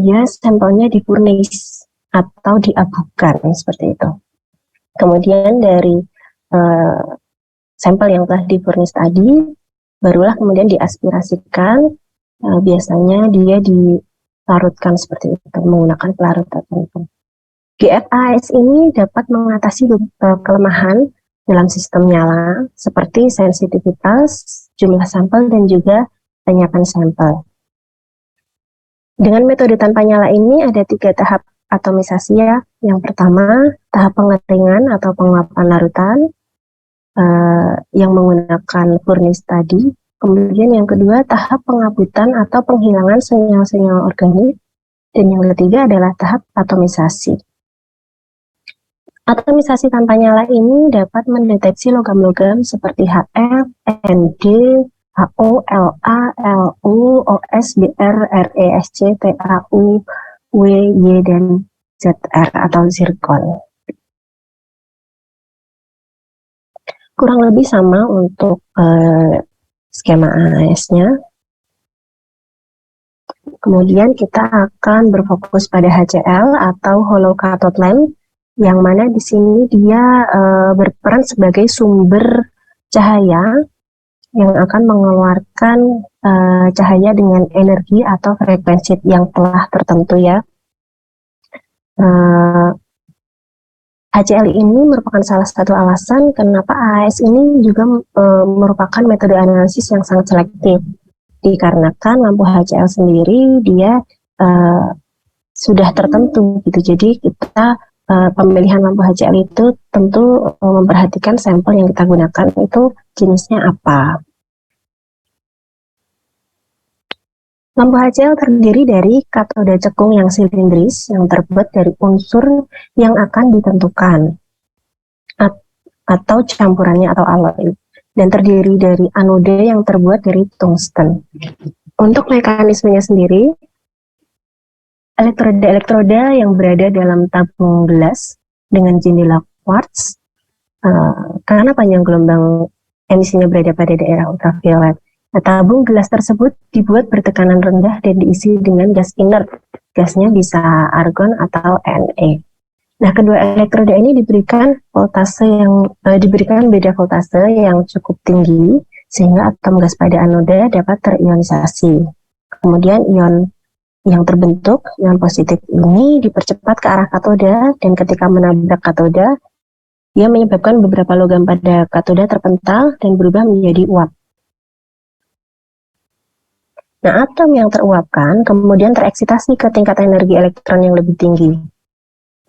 dia sampelnya difurnis atau diabukan seperti itu. Kemudian dari sampel yang telah difurnis tadi, barulah kemudian diaspirasikan. Biasanya dia dilarutkan seperti itu menggunakan pelarut tertentu. GFAS ini dapat mengatasi kelemahan dalam sistem nyala seperti sensitivitas, jumlah sampel, dan juga banyakan sampel. Dengan metode tanpa nyala ini ada 3 tahap atomisasi ya. Yang pertama, tahap pengeringan atau penguapan larutan yang menggunakan furnis tadi. Kemudian yang kedua, tahap pengabutan atau penghilangan senyawa-senyawa organik. Dan yang ketiga adalah tahap atomisasi. Atomisasi tanpa nyala ini dapat mendeteksi logam-logam seperti HF, Nd, HO, La, Lu, Os, Br, Re, Sc, Tau, W, Y, dan Zr atau zirkon. Kurang lebih sama untuk skema AAS-nya. Kemudian kita akan berfokus pada HCl atau Hollow Cathode Lamp, yang mana di sini dia berperan sebagai sumber cahaya yang akan mengeluarkan cahaya dengan energi atau frekuensi yang telah tertentu ya. HCl ini merupakan salah satu alasan kenapa AAS ini juga merupakan metode analisis yang sangat selektif, dikarenakan lampu HCl sendiri dia sudah tertentu gitu. Jadi kita pemilihan lampu HCl itu tentu memperhatikan sampel yang kita gunakan itu jenisnya apa. Lampu HCl terdiri dari katoda cekung yang silindris yang terbuat dari unsur yang akan ditentukan atau campurannya atau alloy, dan terdiri dari anode yang terbuat dari tungsten. Untuk mekanismenya sendiri, elektroda-elektroda yang berada dalam tabung gelas dengan jendela quartz, karena panjang gelombang emisinya berada pada daerah ultraviolet. Tabung gelas tersebut dibuat bertekanan rendah dan diisi dengan gas inert. Gasnya bisa argon atau Ne. Nah, kedua elektroda ini diberikan beda voltase yang cukup tinggi sehingga atom gas pada anoda dapat terionisasi. Kemudian ion yang terbentuk, ion positif ini dipercepat ke arah katoda, dan ketika menabrak katoda, dia menyebabkan beberapa logam pada katoda terpental dan berubah menjadi uap. Nah, atom yang teruapkan kemudian tereksitasi ke tingkat energi elektron yang lebih tinggi.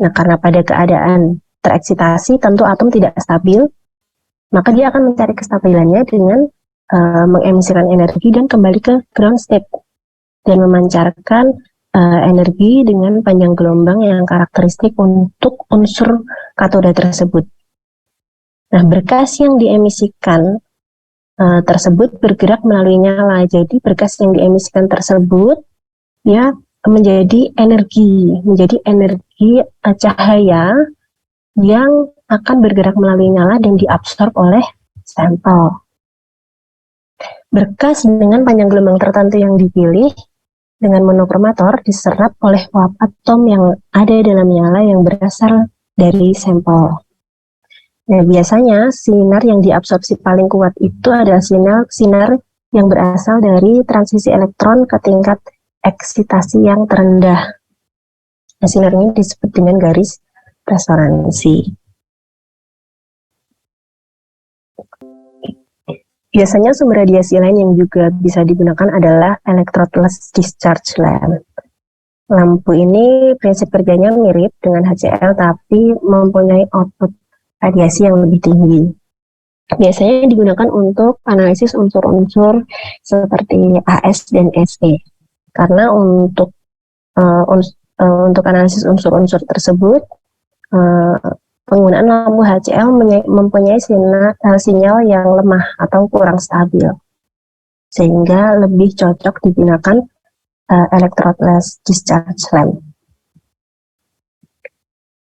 Nah, karena pada keadaan tereksitasi tentu atom tidak stabil, maka dia akan mencari kestabilannya dengan mengemisikan energi dan kembali ke ground state, dan memancarkan energi dengan panjang gelombang yang karakteristik untuk unsur katoda tersebut. Nah, berkas yang diemisikan tersebut bergerak melalui nyala. Jadi berkas yang diemisikan tersebut ya menjadi energi cahaya yang akan bergerak melalui nyala dan diabsorb oleh sampel. Berkas dengan panjang gelombang tertentu yang dipilih dengan monokromator diserap oleh uap atom yang ada dalam nyala yang berasal dari sampel. Nah, biasanya sinar yang diabsorpsi paling kuat itu adalah sinar yang berasal dari transisi elektron ke tingkat eksitasi yang terendah. Nah, sinar ini disebut dengan garis resonansi. Biasanya sumber radiasi lain yang juga bisa digunakan adalah electrodeless discharge lamp. Lampu ini prinsip kerjanya mirip dengan HCl tapi mempunyai output radiasi yang lebih tinggi. Biasanya digunakan untuk analisis unsur-unsur seperti AS dan Se. Karena untuk analisis unsur-unsur tersebut, penggunaan lampu HCl mempunyai sinyal yang lemah atau kurang stabil, sehingga lebih cocok digunakan electrodeless discharge lamp.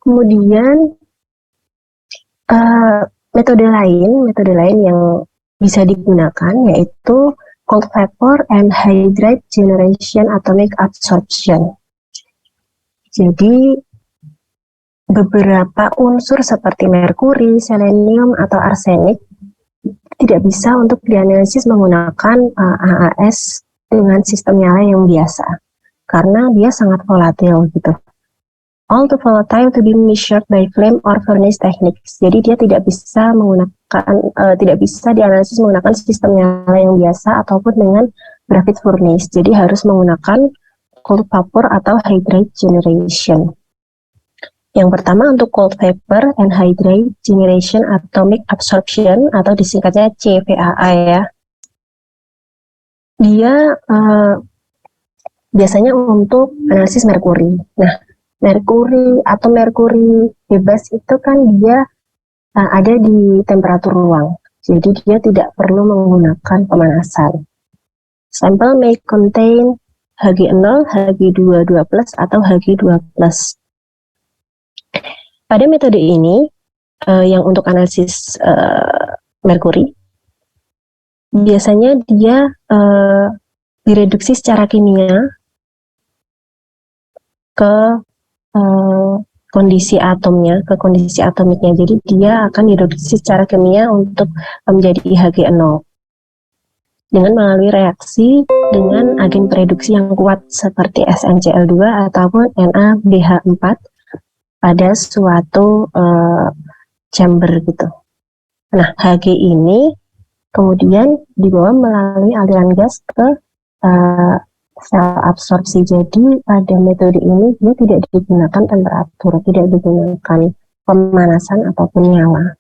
Kemudian metode lain yang bisa digunakan yaitu cold vapor and hydrate generation atomic absorption. Jadi beberapa unsur seperti merkuri, selenium, atau arsenik tidak bisa untuk dianalisis menggunakan AAS dengan sistem nyala yang biasa karena dia sangat volatil gitu. All too volatile to be measured by flame or furnace techniques. Jadi dia tidak bisa tidak bisa dianalisis menggunakan sistem nyala yang biasa ataupun dengan graphite furnace. Jadi harus menggunakan cold vapor atau hydrate generation. Yang pertama untuk cold vapor and hydrate generation atomic absorption atau disingkatnya CVAA ya. Dia biasanya untuk analisis merkuri. Nah, merkuri atau merkuri bebas itu kan dia ada di temperatur ruang. Jadi dia tidak perlu menggunakan pemanasan. Sampel may contain Hg0, Hg22+, atau Hg2+. Pada metode ini, yang untuk analisis merkuri, biasanya dia direduksi secara kimia ke kondisi atomnya, ke kondisi atomiknya. Jadi dia akan direduksi secara kimia untuk menjadi Hg0 dengan melalui reaksi dengan agen pereduksi yang kuat seperti SnCl2 ataupun NaBH4 pada suatu chamber gitu. Nah, Hg ini kemudian dibawa melalui aliran gas ke sel absorpsi. Jadi pada metode ini dia tidak digunakan temperatur, tidak digunakan pemanasan ataupun nyala.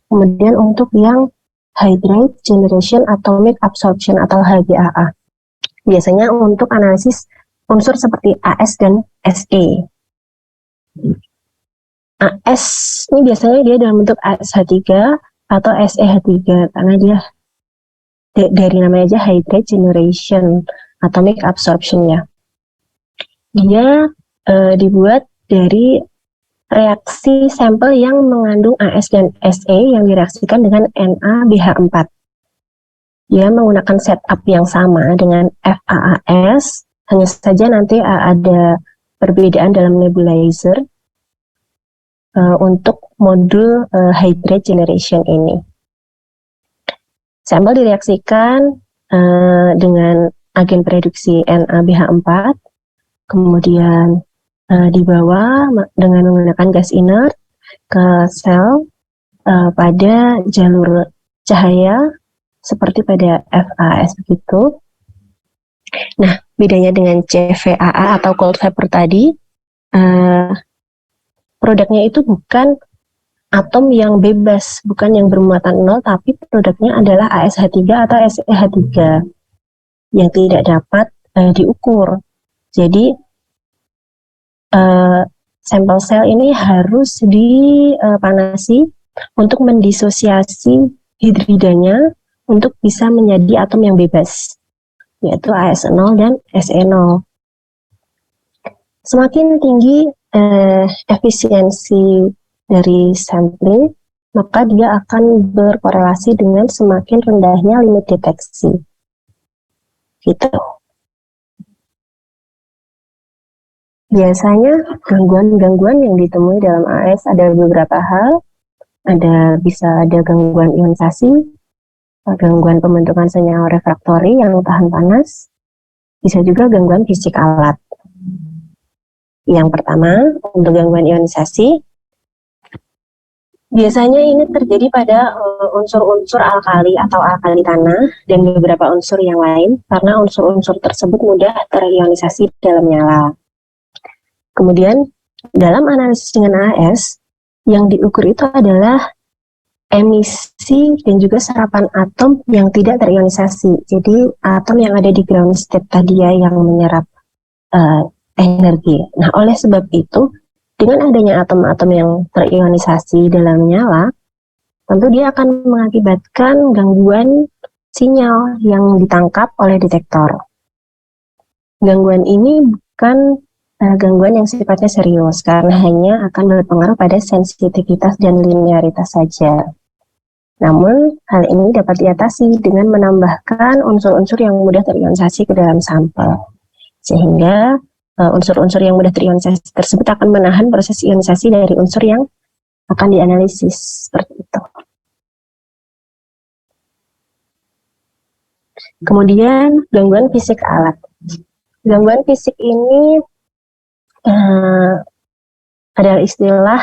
Kemudian untuk yang hydrate generation atomic absorption atau HGAA, biasanya untuk analisis unsur seperti AS dan SE. AS ini biasanya dia dalam bentuk ASH3 atau SeH3 karena dia dari namanya aja hydrate generation atomic absorption ya. Dia dibuat dari reaksi sampel yang mengandung AS dan Se yang direaksikan dengan NaBH4. Dia menggunakan setup yang sama dengan FAAS, hanya saja nanti ada perbedaan dalam nebulizer untuk modul hydrate generation ini. Sampel direaksikan dengan agen pereduksi NaBH4, kemudian dibawa dengan menggunakan gas inert ke sel pada jalur cahaya seperti pada FAS begitu. Nah, bedanya dengan CVAA atau cold vapor tadi, produknya itu bukan atom yang bebas, bukan yang bermuatan nol, tapi produknya adalah ASH3 atau SeH3 yang tidak dapat diukur. Jadi sampel sel ini harus dipanasi untuk mendisosiasi hidridanya untuk bisa menjadi atom yang bebas, yaitu AS0 dan Se0. Semakin tinggi efisiensi dari sampling, maka dia akan berkorelasi dengan semakin rendahnya limit deteksi. Gitu. Biasanya gangguan-gangguan yang ditemui dalam AS ada beberapa hal. Bisa ada gangguan ionisasi, gangguan pembentukan senyawa refraktori yang tahan panas, bisa juga gangguan fisik alat. Yang pertama, untuk gangguan ionisasi, biasanya ini terjadi pada unsur-unsur alkali atau alkali tanah dan beberapa unsur yang lain karena unsur-unsur tersebut mudah terionisasi dalam nyala. Kemudian dalam analisis dengan AS, yang diukur itu adalah emisi dan juga serapan atom yang tidak terionisasi. Jadi atom yang ada di ground state tadi ya yang menyerap energi. Nah, oleh sebab itu, dengan adanya atom-atom yang terionisasi dalam nyala, tentu dia akan mengakibatkan gangguan sinyal yang ditangkap oleh detektor. Gangguan ini bukan gangguan yang sifatnya serius, karena hanya akan berpengaruh pada sensitivitas dan linearitas saja. Namun, hal ini dapat diatasi dengan menambahkan unsur-unsur yang mudah terionisasi ke dalam sampel. Sehingga unsur-unsur yang mudah terionisasi tersebut akan menahan proses ionisasi dari unsur yang akan dianalisis, seperti itu. Kemudian gangguan fisik alat. Gangguan fisik ini adalah istilah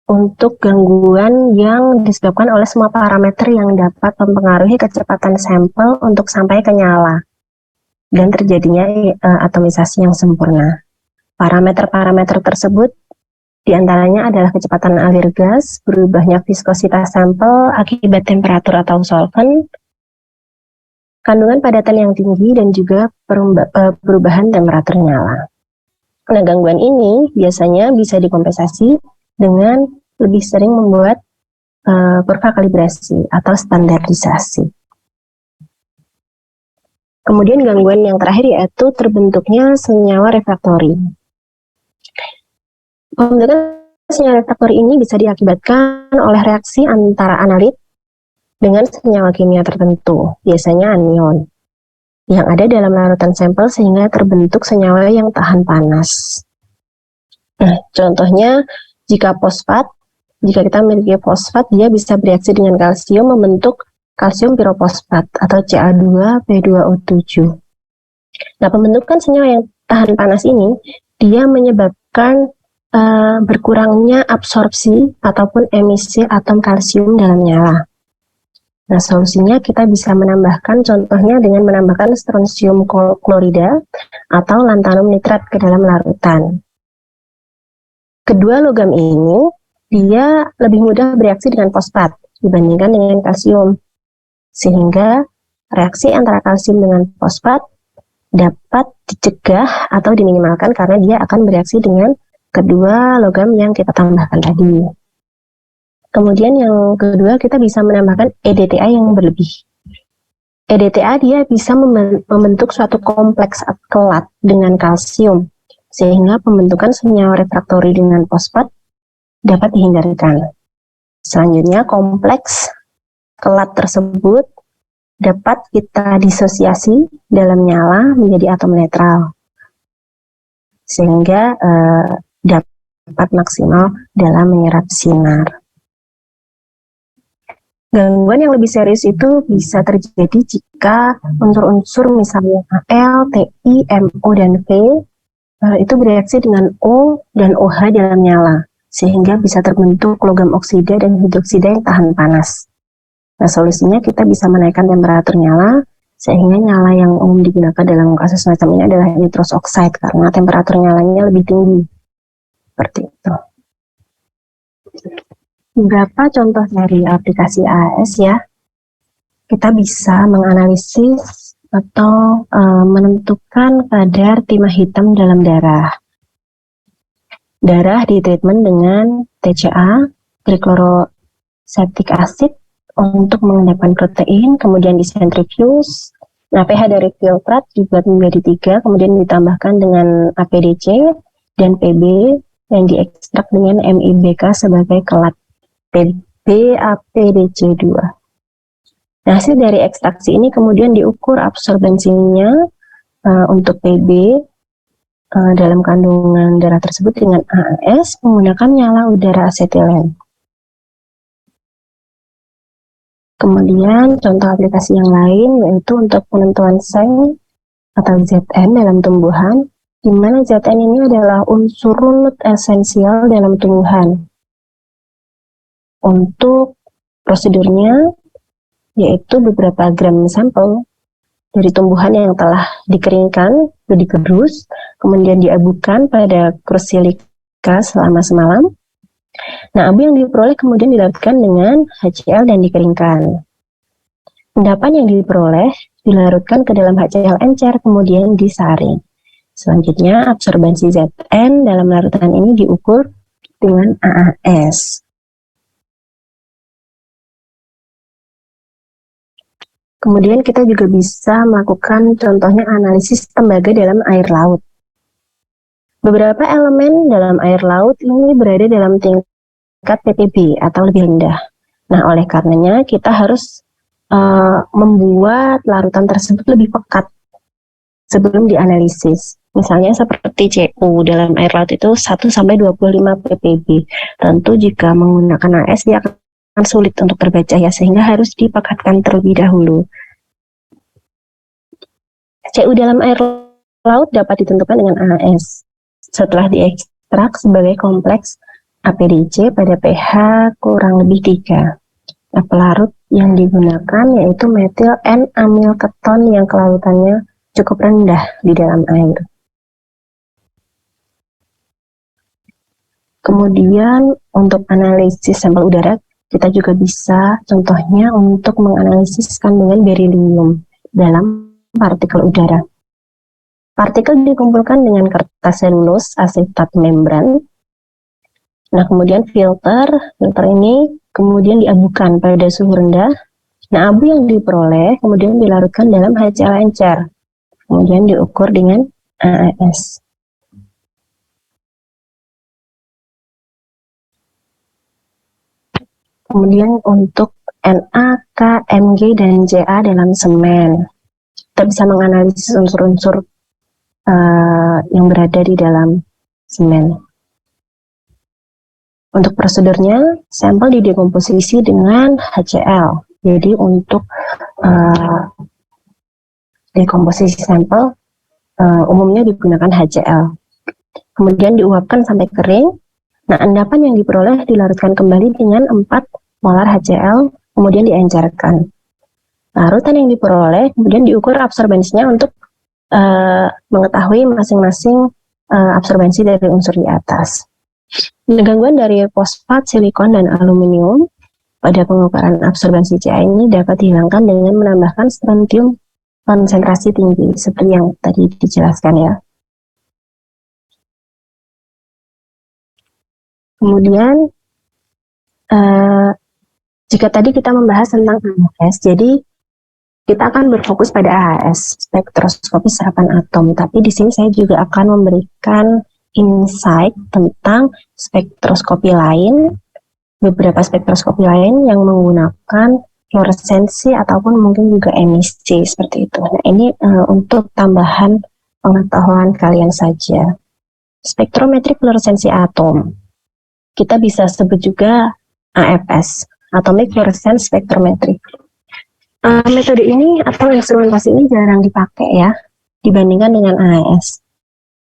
untuk gangguan yang disebabkan oleh semua parameter yang dapat mempengaruhi kecepatan sampel untuk sampai ke nyala dan terjadinya atomisasi yang sempurna. Parameter-parameter tersebut diantaranya adalah kecepatan alir gas, berubahnya viskositas sampel akibat temperatur atau solvent, kandungan padatan yang tinggi, dan juga perubahan temperatur nyala. Nah, gangguan ini biasanya bisa dikompensasi dengan lebih sering membuat kurva kalibrasi atau standarisasi. Kemudian gangguan yang terakhir yaitu terbentuknya senyawa refraktori. Pembentukan senyawa refraktori ini bisa diakibatkan oleh reaksi antara analit dengan senyawa kimia tertentu, biasanya anion, yang ada dalam larutan sampel sehingga terbentuk senyawa yang tahan panas. Nah, contohnya jika kita memiliki fosfat, dia bisa bereaksi dengan kalsium membentuk kalsium pirofosfat atau Ca2P2O7. Nah, pembentukan senyawa yang tahan panas ini, dia menyebabkan berkurangnya absorpsi ataupun emisi atom kalsium dalam nyala. Nah, solusinya kita bisa menambahkan, contohnya dengan menambahkan strontium klorida atau lantanum nitrat ke dalam larutan. Kedua logam ini, dia lebih mudah bereaksi dengan fosfat dibandingkan dengan kalsium. Sehingga reaksi antara kalsium dengan fosfat dapat dicegah atau diminimalkan karena dia akan bereaksi dengan kedua logam yang kita tambahkan tadi. Kemudian yang kedua, kita bisa menambahkan EDTA yang berlebih. EDTA dia bisa membentuk suatu kompleks kelat dengan kalsium, sehingga pembentukan senyawa refraktori dengan fosfat dapat dihindarkan. Selanjutnya, kompleks kelat tersebut dapat kita disosiasi dalam nyala menjadi atom netral, sehingga dapat maksimal dalam menyerap sinar. Gangguan yang lebih serius itu bisa terjadi jika unsur-unsur misalnya Al, Ti, Mo, dan V itu bereaksi dengan O dan OH dalam nyala, sehingga bisa terbentuk logam oksida dan hidroksida yang tahan panas. Nah, solusinya kita bisa menaikkan temperatur nyala, sehingga nyala yang umum digunakan dalam kasus semacam ini adalah nitrous oxide, karena temperatur nyalanya lebih tinggi. Seperti itu. Beberapa contoh dari aplikasi AAS ya, kita bisa menganalisis atau menentukan kadar timah hitam dalam darah. Darah ditreatment dengan TCA, trichloroseptic acid, untuk mengendapkan protein, kemudian disentrifuge. Nah, pH dari filtrat dibuat menjadi 3, kemudian ditambahkan dengan APDC dan PB yang diekstrak dengan MIBK sebagai kelat BAPDC2. Nah, hasil dari ekstraksi ini kemudian diukur absorbensinya untuk PB dalam kandungan darah tersebut dengan AAS menggunakan nyala udara asetilen. Kemudian contoh aplikasi yang lain yaitu untuk penentuan seng atau ZN dalam tumbuhan, di mana ZN ini adalah unsur runut esensial dalam tumbuhan. Untuk prosedurnya, yaitu beberapa gram sampel dari tumbuhan yang telah dikeringkan, digerus, kemudian diabukan pada krusilika selama semalam. Nah, abu yang diperoleh kemudian dilarutkan dengan HCl dan dikeringkan. Endapan yang diperoleh dilarutkan ke dalam HCl encer, kemudian disaring. Selanjutnya, absorbensi Zn dalam larutan ini diukur dengan AAS. Kemudian kita juga bisa melakukan contohnya analisis tembaga dalam air laut. Beberapa elemen dalam air laut ini berada dalam tingkat ppb atau lebih rendah. Nah, oleh karenanya kita harus membuat larutan tersebut lebih pekat sebelum dianalisis. Misalnya seperti CU dalam air laut itu 1-25 ppb. Tentu jika menggunakan AS dia akan sulit untuk terbaca ya, sehingga harus dipekatkan terlebih dahulu. CU dalam air laut dapat ditentukan dengan AS. Setelah diekstrak sebagai kompleks APDC pada pH kurang lebih 3. Nah, pelarut yang digunakan yaitu metil N-amil keton yang kelautannya cukup rendah di dalam air. Kemudian untuk analisis sampel udara, kita juga bisa contohnya untuk menganalisis kandungan berilium dalam partikel udara. Partikel dikumpulkan dengan kertas selulose asetat membran. Nah, kemudian filter ini kemudian diabukan pada suhu rendah. Nah, abu yang diperoleh kemudian dilarutkan dalam HCl encer. Kemudian diukur dengan AAS. Kemudian untuk Na, K, Mg, dan Ja dalam semen. Kita bisa menganalisis unsur-unsur yang berada di dalam semen. Untuk prosedurnya, sampel didekomposisi dengan HCl. Jadi untuk dekomposisi sampel umumnya digunakan HCl. Kemudian diuapkan sampai kering. Nah, endapan yang diperoleh dilarutkan kembali dengan 4 molar HCl, kemudian diencerkan. Larutan yang diperoleh kemudian diukur absorbensinya untuk mengetahui masing-masing absorbensi dari unsur di atas. Gangguan dari fosfat, silikon, dan aluminium pada pengukuran absorbensi Ca ini dapat dihilangkan dengan menambahkan strontium konsentrasi tinggi, seperti yang tadi dijelaskan ya. Kemudian, jika tadi kita membahas tentang AHS, jadi kita akan berfokus pada AHS, spektroskopi serapan atom. Tapi di sini saya juga akan memberikan insight tentang spektroskopi lain, beberapa spektroskopi lain yang menggunakan fluoresensi ataupun mungkin juga emisi seperti itu. Nah, ini untuk tambahan pengetahuan kalian saja. Spektrometri fluoresensi atom. Kita bisa sebut juga AFS, Atomic Fluorescence Spectrometry. Metode ini atau instrumentasi ini jarang dipakai ya, dibandingkan dengan AAS.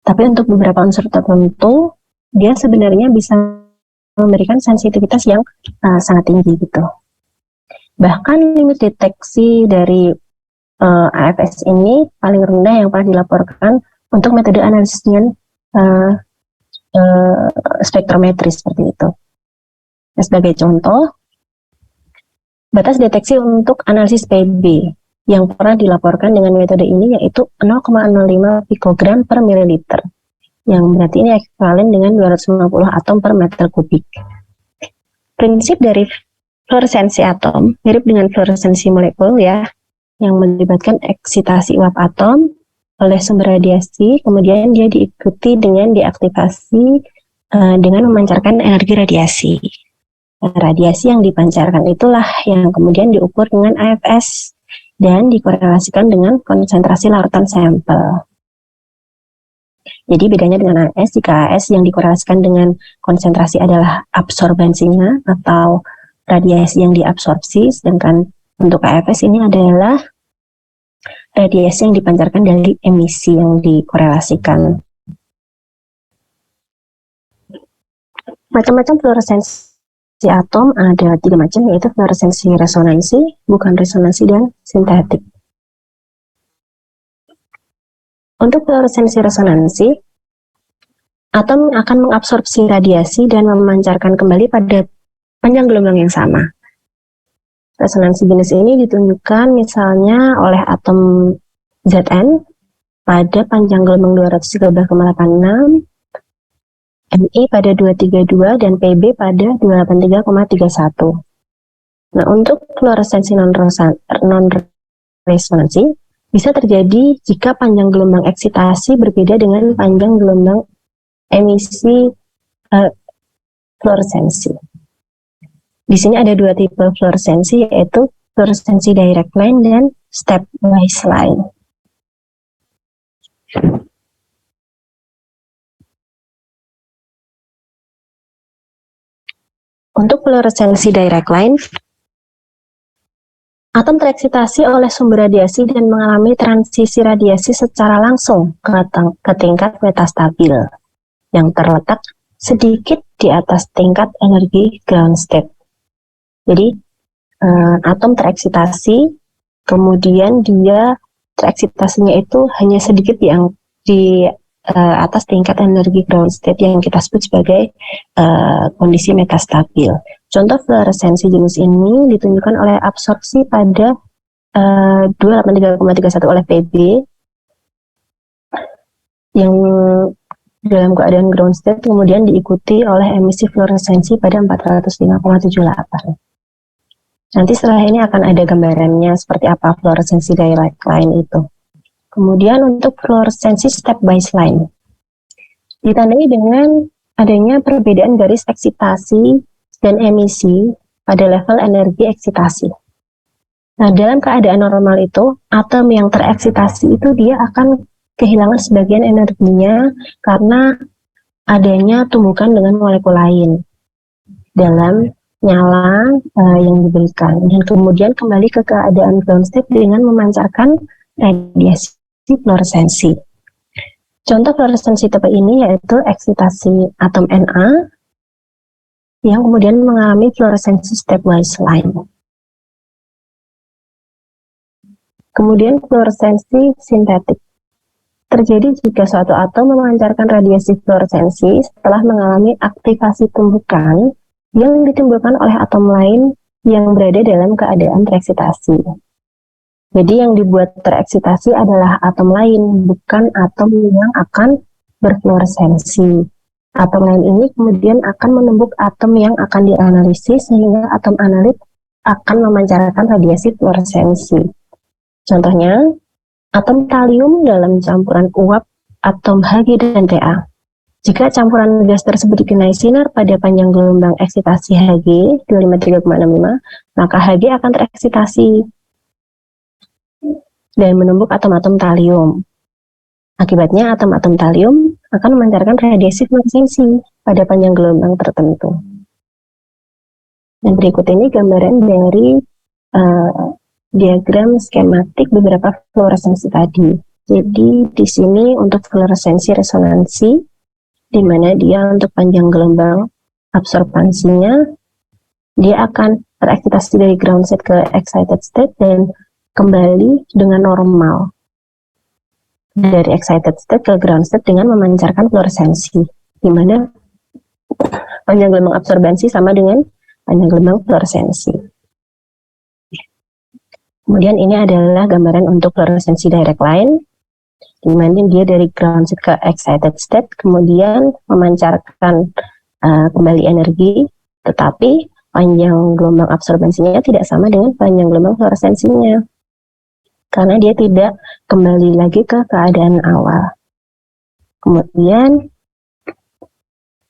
Tapi untuk beberapa unsur tertentu, dia sebenarnya bisa memberikan sensitivitas yang sangat tinggi gitu. Bahkan limit deteksi dari AFS ini paling rendah yang pernah dilaporkan untuk metode analisis dengan spektrometri seperti itu. Nah, sebagai contoh, batas deteksi untuk analisis PB yang pernah dilaporkan dengan metode ini yaitu 0,05 pikogram per mililiter, yang berarti ini ekuivalen dengan 250 atom per meter kubik. Prinsip dari fluoresensi atom mirip dengan fluoresensi molekul ya, yang melibatkan eksitasi uap atom oleh sumber radiasi, kemudian dia diikuti dengan diaktifasi dengan memancarkan energi radiasi. Radiasi yang dipancarkan itulah yang kemudian diukur dengan AFS dan dikorelasikan dengan konsentrasi larutan sampel. Jadi bedanya dengan AS, jika AS yang dikorelasikan dengan konsentrasi adalah absorbensinya atau radiasi yang diabsorpsi, sedangkan untuk AFS ini adalah radiasi yang dipancarkan dari emisi yang dikorelasikan. Macam-macam fluoresensi atom ada 3 macam, yaitu fluoresensi resonansi, bukan resonansi, dan sintetik. Untuk fluoresensi resonansi, atom akan mengabsorpsi radiasi dan memancarkan kembali pada panjang gelombang yang sama. Resonansi jenis ini ditunjukkan misalnya oleh atom Zn pada panjang gelombang 213,86, Mi pada 232, dan Pb pada 283,31. Nah, untuk fluoresensi non-resonansi bisa terjadi jika panjang gelombang eksitasi berbeda dengan panjang gelombang emisi fluoresensi. Di sini ada 2 tipe fluoresensi, yaitu fluoresensi direct line dan stepwise line. Untuk fluoresensi direct line, atom tereksitasi oleh sumber radiasi dan mengalami transisi radiasi secara langsung ke tingkat metastabil yang terletak sedikit di atas tingkat energi ground state. Jadi atom tereksitasi, kemudian dia tereksitasinya itu hanya sedikit di atas tingkat energi ground state yang kita sebut sebagai kondisi metastabil. Contoh fluoresensi jenis ini ditunjukkan oleh absorpsi pada 283,31 oleh Pb yang dalam keadaan ground state kemudian diikuti oleh emisi fluoresensi pada 405,78. Nanti setelah ini akan ada gambarannya seperti apa fluoresensi direct line itu. Kemudian untuk fluoresensi step baseline ditandai dengan adanya perbedaan garis eksitasi dan emisi pada level energi eksitasi. Nah, dalam keadaan normal itu, atom yang tereksitasi itu dia akan kehilangan sebagian energinya karena adanya tumbukan dengan molekul lain dalam nyala yang diberikan, dan kemudian kembali ke keadaan ground state dengan memancarkan radiasi fluoresensi. Contoh fluoresensi tipe ini yaitu eksitasi atom Na yang kemudian mengalami fluoresensi stepwise line. Kemudian fluoresensi sintetik terjadi jika suatu atom memancarkan radiasi fluoresensi setelah mengalami aktivasi tumbukan yang ditimbulkan oleh atom lain yang berada dalam keadaan tereksitasi. Jadi yang dibuat tereksitasi adalah atom lain, bukan atom yang akan berfluoresensi. Atom lain ini kemudian akan menumbuk atom yang akan dianalisis sehingga atom analit akan memancarkan radiasi fluoresensi. Contohnya, atom talium dalam campuran uap atom Hg dan Ta. Jika campuran gas tersebut dikenai sinar pada panjang gelombang eksitasi Hg 253,65, maka Hg akan tereksitasi dan menumbuk atom-atom talium. Akibatnya atom-atom talium akan memancarkan radiasi fluoresensi pada panjang gelombang tertentu. Dan berikut ini gambaran dari diagram skematik beberapa fluoresensi tadi. Jadi di sini untuk fluoresensi resonansi, di mana dia untuk panjang gelombang absorbansinya, dia akan tereksitasi dari ground state ke excited state dan kembali dengan normal dari excited state ke ground state dengan memancarkan fluoresensi, di mana panjang gelombang absorbansi sama dengan panjang gelombang fluoresensi. Kemudian ini adalah gambaran untuk fluoresensi direct line, di mana dia dari ground state ke excited state, kemudian memancarkan kembali energi, tetapi panjang gelombang absorbansinya tidak sama dengan panjang gelombang fluoresensinya, karena dia tidak kembali lagi ke keadaan awal. Kemudian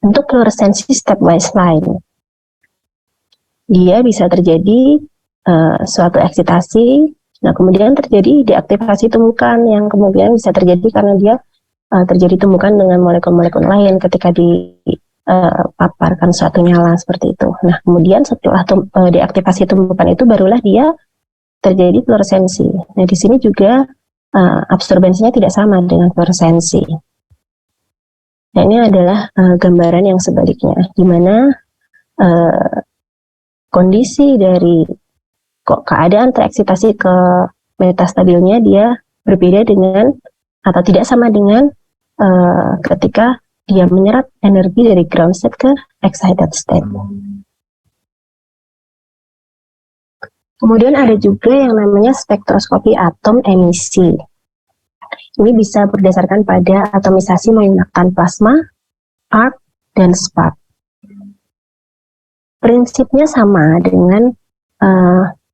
untuk fluoresensi stepwise line, dia bisa terjadi suatu eksitasi, nah kemudian terjadi deaktivasi tumbukan yang kemudian bisa terjadi karena dia terjadi tumbukan dengan molekul-molekul lain ketika dipaparkan suatu nyala seperti itu. Nah kemudian setelah deaktivasi tumbukan itu barulah dia terjadi fluoresensi. Nah di sini juga absorbensinya tidak sama dengan fluoresensi. Nah ini adalah gambaran yang sebaliknya, di mana kondisi dari keadaan tereksitasi ke metastabilnya dia berbeda dengan atau tidak sama dengan ketika dia menyerap energi dari ground state ke excited state. Kemudian ada juga yang namanya spektroskopi atom emisi. Ini bisa berdasarkan pada atomisasi menggunakan plasma, arc, dan spark. Prinsipnya sama dengan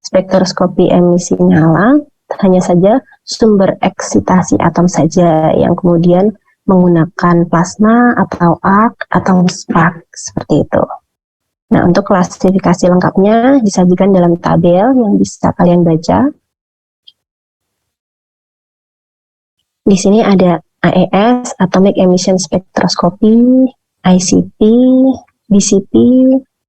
spektroskopi emisi nyala, hanya saja sumber eksitasi atom saja yang kemudian menggunakan plasma atau arc atau spark seperti itu. Nah, untuk klasifikasi lengkapnya disajikan dalam tabel yang bisa kalian baca. Di sini ada AES, Atomic Emission Spectroscopy, ICP, BCP,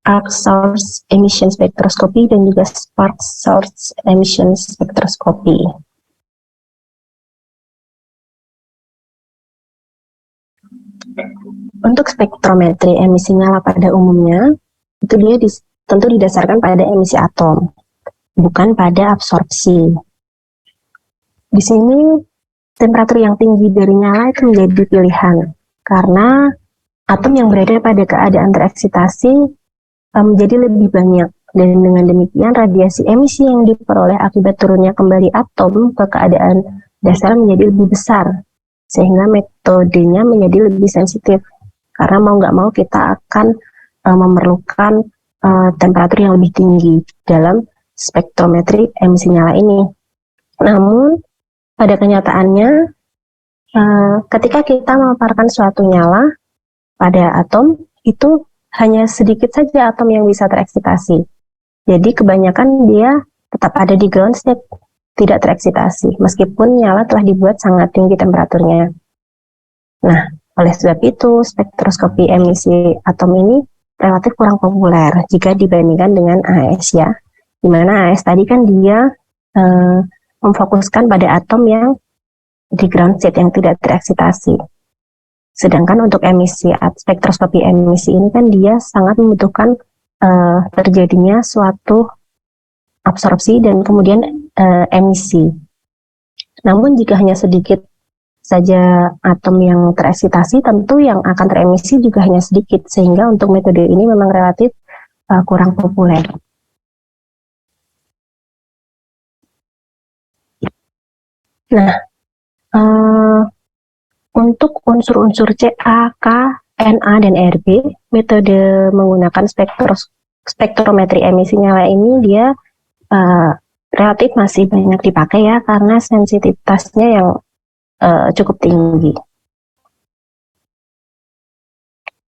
arc source emission spectroscopy dan juga spark source emission spectroscopy. Untuk spektrometri emisi nyala pada umumnya, itu dia tentu didasarkan pada emisi atom, bukan pada absorpsi. Di sini, temperatur yang tinggi dari nyala itu menjadi pilihan, karena atom yang berada pada keadaan tereksitasi menjadi lebih banyak, dan dengan demikian radiasi emisi yang diperoleh akibat turunnya kembali atom ke keadaan dasar menjadi lebih besar, sehingga metodenya menjadi lebih sensitif. Karena mau nggak mau kita akan memerlukan temperatur yang lebih tinggi dalam spektrometri emisi nyala ini. Namun, pada kenyataannya, ketika kita memaparkan suatu nyala pada atom, itu hanya sedikit saja atom yang bisa tereksitasi. Jadi kebanyakan dia tetap ada di ground state, tidak tereksitasi, meskipun nyala telah dibuat sangat tinggi temperaturnya. Nah, oleh sebab itu, spektroskopi emisi atom ini relatif kurang populer jika dibandingkan dengan AS ya. Dimana AS tadi kan dia memfokuskan pada atom yang di ground state yang tidak tereksitasi. Sedangkan untuk spektroskopi emisi ini kan dia sangat membutuhkan terjadinya suatu absorpsi dan kemudian emisi. Namun jika hanya sedikit saja atom yang tereksitasi, tentu yang akan teremisi juga hanya sedikit, sehingga untuk metode ini memang relatif kurang populer. Nah, untuk unsur-unsur Ca, K, Na, dan Rb, metode menggunakan spektrometri emisi nyala ini dia relatif masih banyak dipakai ya, karena sensitivitasnya yang cukup tinggi.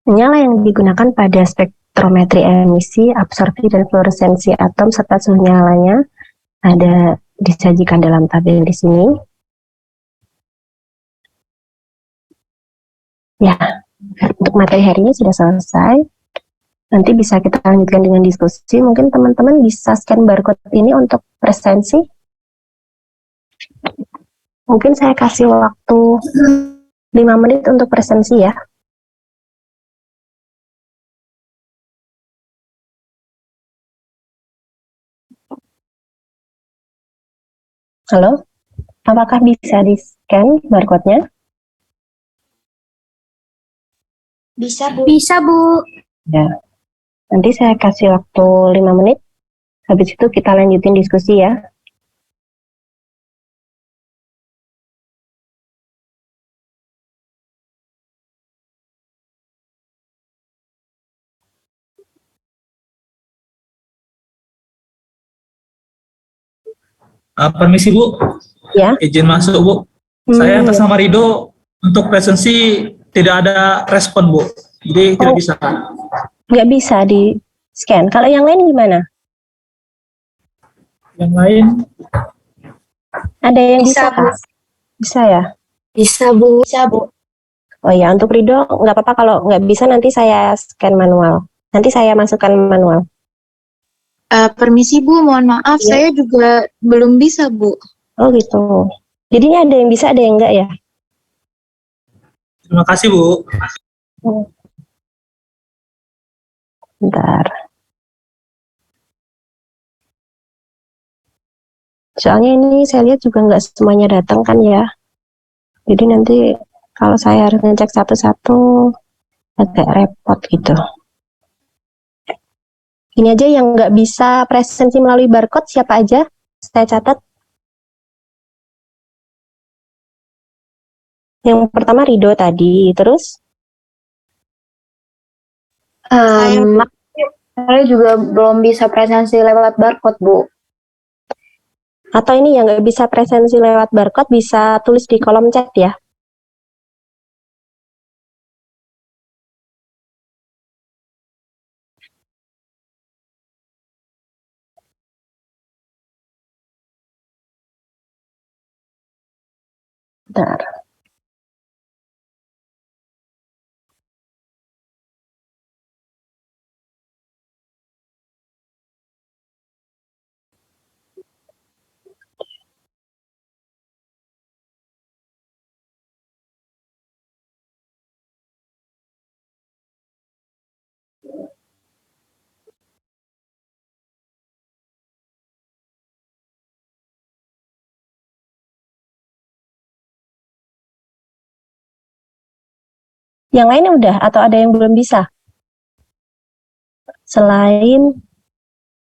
Nyala yang digunakan pada spektrometri emisi, absorpsi, dan fluoresensi atom serta suhu nyalanya ada disajikan dalam tabel di sini. Ya, untuk materi hari ini sudah selesai. Nanti bisa kita lanjutkan dengan diskusi. Mungkin teman-teman bisa scan barcode ini untuk presensi. Mungkin saya kasih waktu 5 menit untuk presensi ya. Halo, apakah bisa di-scan barcode-nya? Bisa, Bu. Bisa, Bu. Ya, nanti saya kasih waktu 5 menit. Habis itu kita lanjutin diskusi ya. Permisi Bu, Ya. izin masuk Bu. Saya atas nama Rido, untuk presensi tidak ada respon Bu, jadi tidak bisa. Nggak bisa di scan. Kalau yang lain gimana? Yang lain? Ada yang bisa Kak? Bisa ya? Bisa Bu. Bisa Bu. Oh ya, untuk Rido nggak apa-apa kalau nggak bisa, nanti saya scan manual. Nanti saya masukkan manual. Permisi Bu, mohon maaf, Ya. saya juga belum bisa Bu. Oh gitu. Jadinya ada yang bisa, ada yang enggak ya? Terima kasih Bu. Bentar. Soalnya ini saya lihat juga nggak semuanya datang kan ya. Jadi nanti kalau saya harus ngecek satu-satu agak repot gitu. Ini aja yang nggak bisa presensi melalui barcode siapa aja? Saya catat. Yang pertama Rido tadi, terus? Saya juga belum bisa presensi lewat barcode Bu. Atau ini yang nggak bisa presensi lewat barcode bisa tulis di kolom chat ya. Bentar. Yang lain udah atau ada yang belum bisa? Selain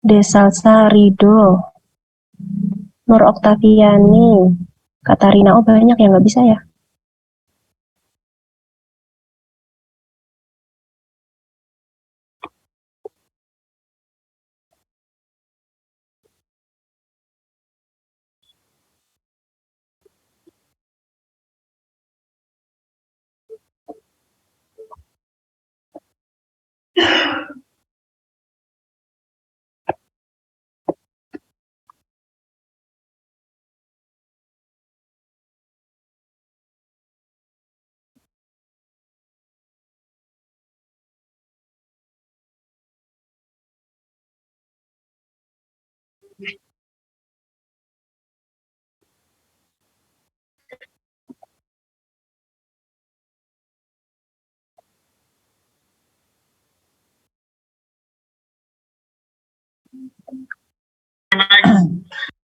Desalsa Rido, Nur Oktaviani, Katarina, oh banyak yang nggak bisa ya.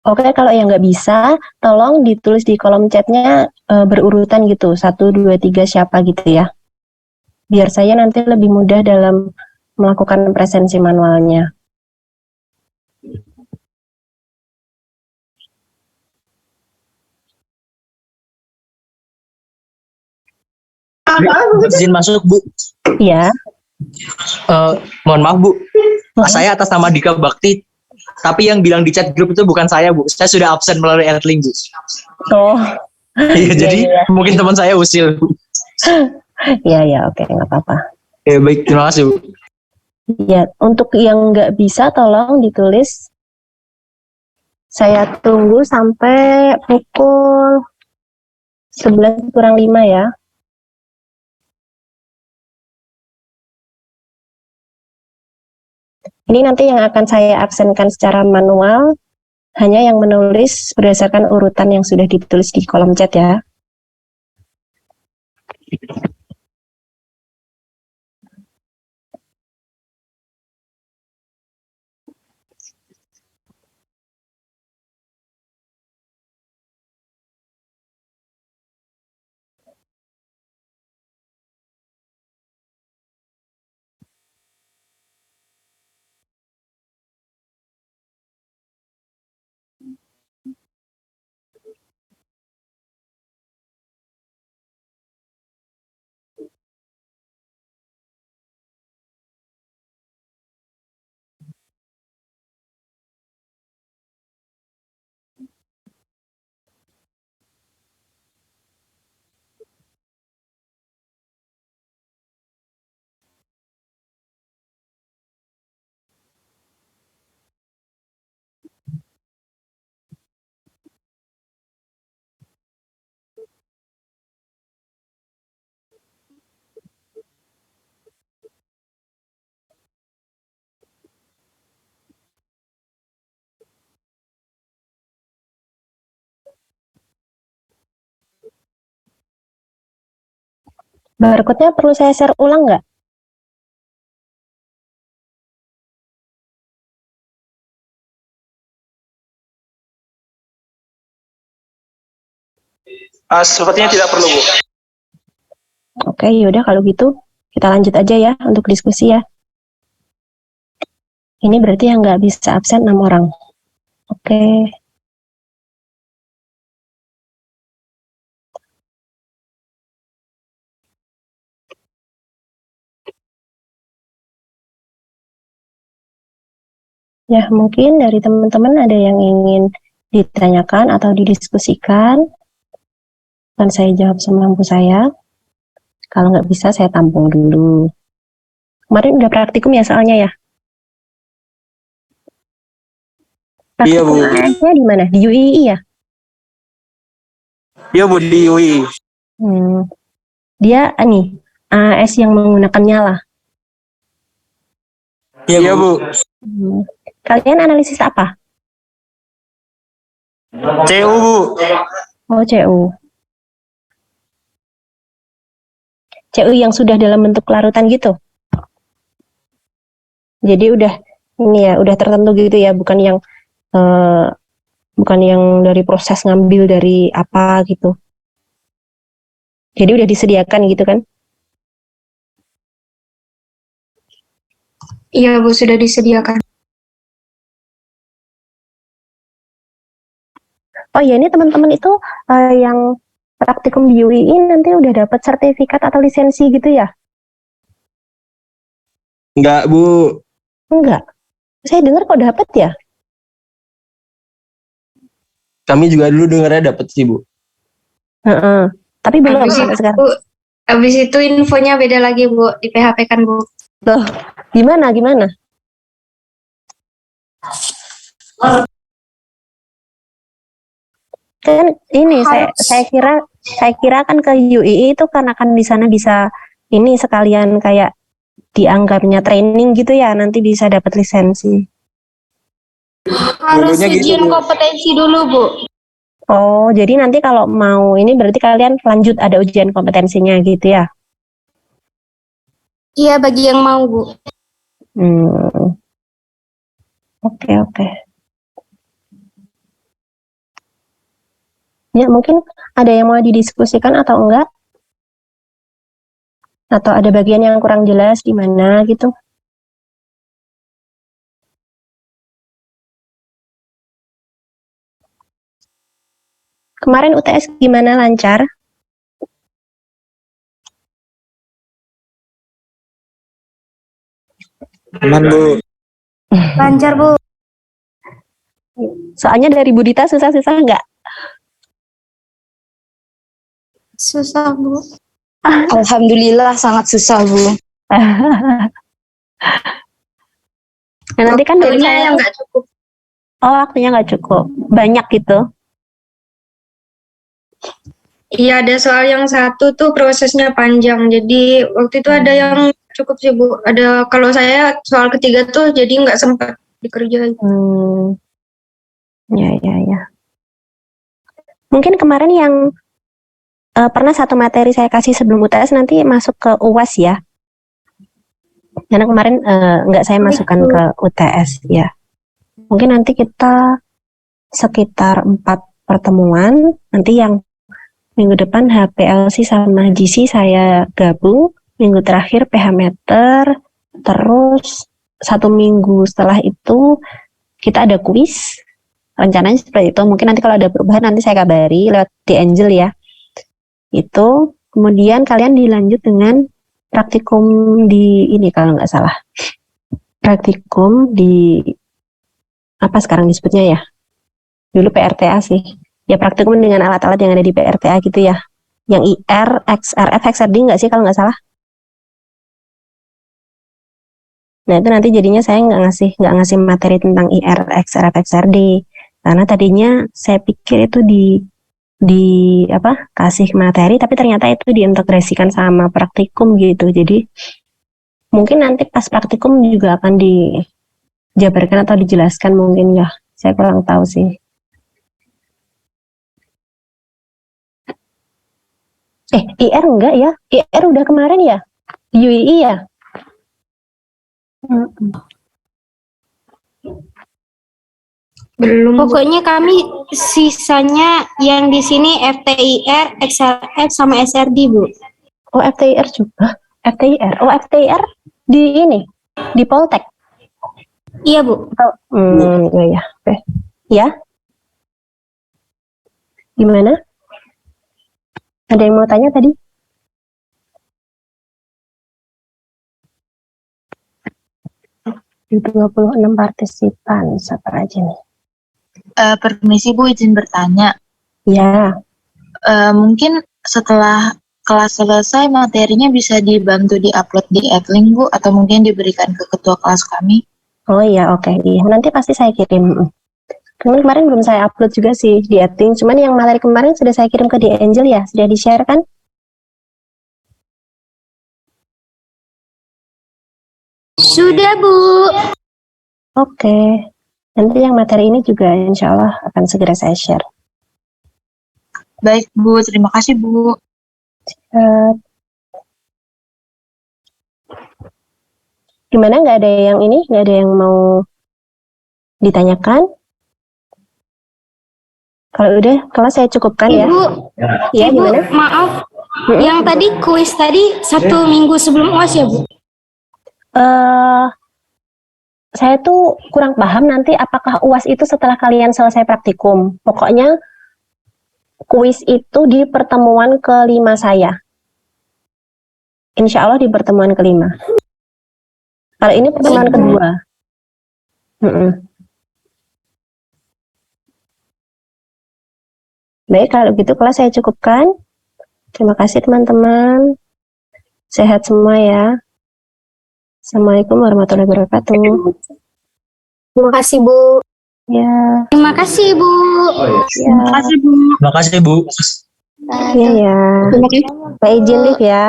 Oke, kalau yang nggak bisa, tolong ditulis di kolom chatnya berurutan gitu, 1, 2, 3 siapa gitu ya. Biar saya nanti lebih mudah dalam melakukan presensi manualnya. Izin masuk, Bu. Iya. Mohon maaf, Bu. Saya atas nama Dika Bakti. Tapi yang bilang di chat grup itu bukan saya, Bu. Saya sudah absen melalui Adlink, Bu. Oh. Iya, jadi mungkin teman saya usil, Bu. Iya, oke, nggak apa-apa. Ya, baik, terima kasih, Bu. Ya, untuk yang nggak bisa tolong ditulis. Saya tunggu sampai pukul 11:05 ya. Ini nanti yang akan saya absenkan secara manual, hanya yang menulis berdasarkan urutan yang sudah ditulis di kolom chat ya. Barcode-nya perlu saya share ulang nggak? Sepertinya tidak perlu, Bu. Oke, yaudah kalau gitu kita lanjut aja ya untuk diskusi ya. Ini berarti yang nggak bisa absen 6 orang. Oke. Ya, mungkin dari teman-teman ada yang ingin ditanyakan atau didiskusikan, dan saya jawab semampu saya. Kalau nggak bisa, saya tampung dulu. Kemarin udah praktikum ya soalnya ya? Iya, Bu. Praktikumnya di mana? Di UII ya? Iya, Bu, di UI. Dia nih, AS yang menggunakan nyala. Iya, Bu. Kalian analisis apa? CU, Bu. Oh, CU. CU yang sudah dalam bentuk larutan gitu? Jadi udah ini ya, udah tertentu gitu ya, bukan yang dari proses ngambil dari apa gitu. Jadi udah disediakan gitu kan? Iya Bu, sudah disediakan. Oh ya, ini teman-teman itu yang praktikum di UII nanti udah dapat sertifikat atau lisensi gitu ya? Enggak, Bu. Enggak. Saya dengar kok dapat ya? Kami juga dulu dengarnya dapat sih, Bu. Heeh. Tapi belum Habis sampai itu, sekarang. habis itu infonya beda lagi Bu, di PHP kan Bu. Loh, gimana? Kan ini saya kira kan ke UII itu kan akan di sana bisa ini sekalian kayak dianggapnya training gitu ya, nanti bisa dapat lisensi. Harus Dulunya gitu, ujian Bu. kompetensi dulu Bu. Oh, jadi nanti kalau mau ini berarti kalian lanjut ada ujian kompetensinya gitu ya? Iya bagi yang mau Bu. Oke. Ya, mungkin ada yang mau didiskusikan atau enggak? Atau ada bagian yang kurang jelas di mana gitu? Kemarin UTS gimana, lancar? Aman, Bu. Lancar Bu. Soalnya dari Budita susah-susah enggak? Susah Bu. Alhamdulillah sangat susah Bu. Nah, nanti kan dari Waktunya saya, yang nggak cukup. oh waktunya nggak cukup, banyak gitu. Iya ada soal yang satu tuh prosesnya panjang. Jadi waktu itu ada yang cukup sih Bu. Ada kalau saya soal ketiga tuh jadi nggak sempat dikerjain. Ya. Mungkin kemarin yang pernah satu materi saya kasih sebelum UTS nanti masuk ke UAS ya. Karena kemarin nggak saya masukkan ke UTS ya. Mungkin nanti kita sekitar 4 pertemuan, nanti yang minggu depan HPLC sama GC saya gabung, minggu terakhir PH Meter, terus 1 minggu setelah itu kita ada kuis, rencananya seperti itu. Mungkin nanti kalau ada perubahan nanti saya kabari lewat di Angel ya. Itu kemudian kalian dilanjut dengan praktikum di ini kalau nggak salah. Praktikum di apa sekarang disebutnya ya? Dulu PRTA sih. Ya praktikum dengan alat-alat yang ada di PRTA gitu ya. Yang IR, XRF, XRD nggak sih kalau nggak salah? Nah itu nanti jadinya saya nggak ngasih materi tentang IR, XRF, XRD. Karena tadinya saya pikir itu kasih materi, tapi ternyata itu diintegrasikan sama praktikum gitu. Jadi mungkin nanti pas praktikum juga akan dijabarkan atau dijelaskan mungkin ya. Saya kurang tahu sih. IR enggak ya? IR udah kemarin ya? UII ya? Belum. Pokoknya kami sisanya yang di sini FTIR, XRF sama SRD Bu. Oh FTIR juga? FTIR? Oh FTIR di ini? Di Poltek? Iya Bu. Ya. Ya? Gimana? Ada yang mau tanya tadi? Di 26 partisipan, siapa aja nih? Permisi Bu, izin bertanya. Ya. Mungkin setelah kelas selesai materinya bisa dibantu di-upload di Adlink Bu, atau mungkin diberikan ke ketua kelas kami? Oh iya, oke. Iya, nanti pasti saya kirim. Kemarin belum saya upload juga sih di Adlink, cuman yang materi kemarin sudah saya kirim ke di Angel ya, sudah di-share kan? Sudah Bu. Oke. Nanti yang materi ini juga insya Allah akan segera saya share. Baik Bu, terima kasih Bu. Gimana, nggak ada yang ini? Nggak ada yang mau ditanyakan? Kalau udah, kelas saya cukupkan ya. Ya, Ibu, gimana? maaf. Yang tadi kuis tadi 1 minggu sebelum UAS ya Bu? saya tuh kurang paham nanti apakah UAS itu setelah kalian selesai praktikum. Pokoknya kuis itu di pertemuan kelima saya. Insya Allah di pertemuan kelima. Kalau ini pertemuan kedua. Baik, kalau gitu kelas saya cukupkan. Terima kasih teman-teman. Sehat semua ya. Assalamualaikum warahmatullahi wabarakatuh. Terima kasih, Bu. Ya, Terima kasih, Bu. ya, Terima kasih Bu. ya, ya. Saya izin live ya.